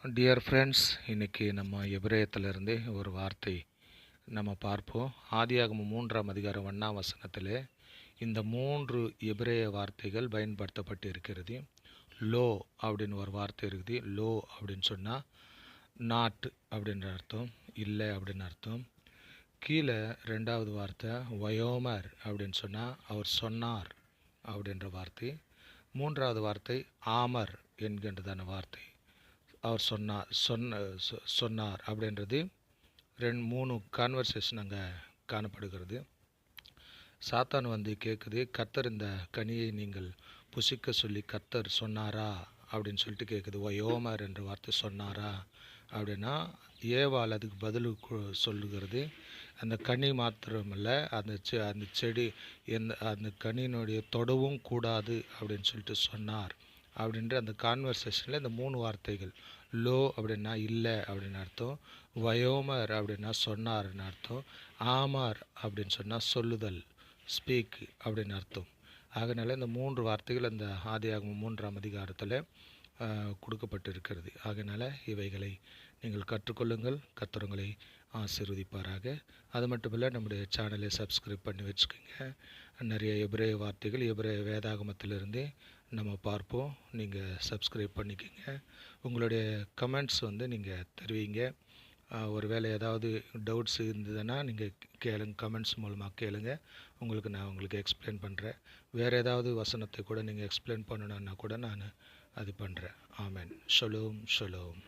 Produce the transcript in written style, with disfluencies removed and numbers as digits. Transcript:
Dear friends, இன்றைக்கி நம்ம எபிரேயத்திலிருந்து ஒரு வார்த்தை நம்ம பார்ப்போம். ஆதியாகமம் 3ஆம் அதிகாரம் 1ஆம் வசனத்தில் இந்த 3 எபிரேய வார்த்தைகள் பயன்படுத்தப்பட்டு இருக்கிறது. லோ அப்படின்னு ஒரு வார்த்தை இருக்குது. லோ அப்படின்னு சொன்னால் நாட் அப்படின்ற அர்த்தம், இல்லை அப்படின்னு அர்த்தம். கீழே 2வது வார்த்தை வயோமர் அப்படின்னு சொன்னால் அவர் சொன்னார் அப்படின்ற வார்த்தை. 3வது வார்த்தை ஆமர் என்கின்றதான வார்த்தை, அவர் சொன்னார் அப்படின்றது 3 கான்வர்சேஷன் அங்கே காணப்படுகிறது. சாத்தான் கேட்குது, கர்த்தர் இந்த கனியை நீங்கள் புசிக்க சொல்லி கர்த்தர் சொன்னாரா அப்படின்னு சொல்லிட்டு கேட்குது. வயோமர் என்ற வார்த்தை சொன்னாரா அப்படின்னா ஏவாள் அதுக்கு பதில் சொல்லுகிறது, அந்த கனி மாத்திரமல்ல, அந்த செடி அந்த கனியினுடைய தொடவும் கூடாது அப்படின்னு சொல்லிட்டு சொன்னார் அப்படின்ற அந்த கான்வர்சேஷனில் இந்த 3 வார்த்தைகள். லோ அப்படின்னா இல்லை அப்படின்னு அர்த்தம், வயோமர் அப்படின்னா சொன்னார்னு அர்த்தம், ஆமார் அப்படின்னு சொன்னால் சொல்லுதல், ஸ்பீக் அப்படின்னு அர்த்தம். ஆகையினால இந்த 3 வார்த்தைகள் அந்த ஆதியாகமம் 3ஆம் அதிகாரத்தில் கொடுக்கப்பட்டிருக்கிறது. ஆகையினால இவைகளை நீங்கள் கற்றுக்கொள்ளுங்கள். கர்த்தர் உங்களை ஆசீர்வதிப்பாராக. அது மட்டும் இல்லை, நம்முடைய சேனலை சப்ஸ்கிரைப் பண்ணி வச்சுக்கோங்க. நிறைய எபிரேய வார்த்தைகள் எபிரேய வேதாகமத்திலிருந்து நம்ம பார்ப்போம். நீங்கள் சப்ஸ்கிரைப் பண்ணிக்கோங்க. உங்களுடைய கமெண்ட்ஸ் நீங்கள் தெரிவிங்க. ஒருவேளை ஏதாவது டவுட்ஸ் இருந்ததுன்னா நீங்கள் கேளுங்க, கமெண்ட்ஸ் மூலமாக கேளுங்க. நான் உங்களுக்கு எக்ஸ்பிளைன் பண்ணுறேன். வேறு ஏதாவது வசனத்தை கூட நீங்கள் எக்ஸ்பிளைன் பண்ணணுன்னா கூட நான் அது பண்ணுறேன். ஆமென். Shalom shalom.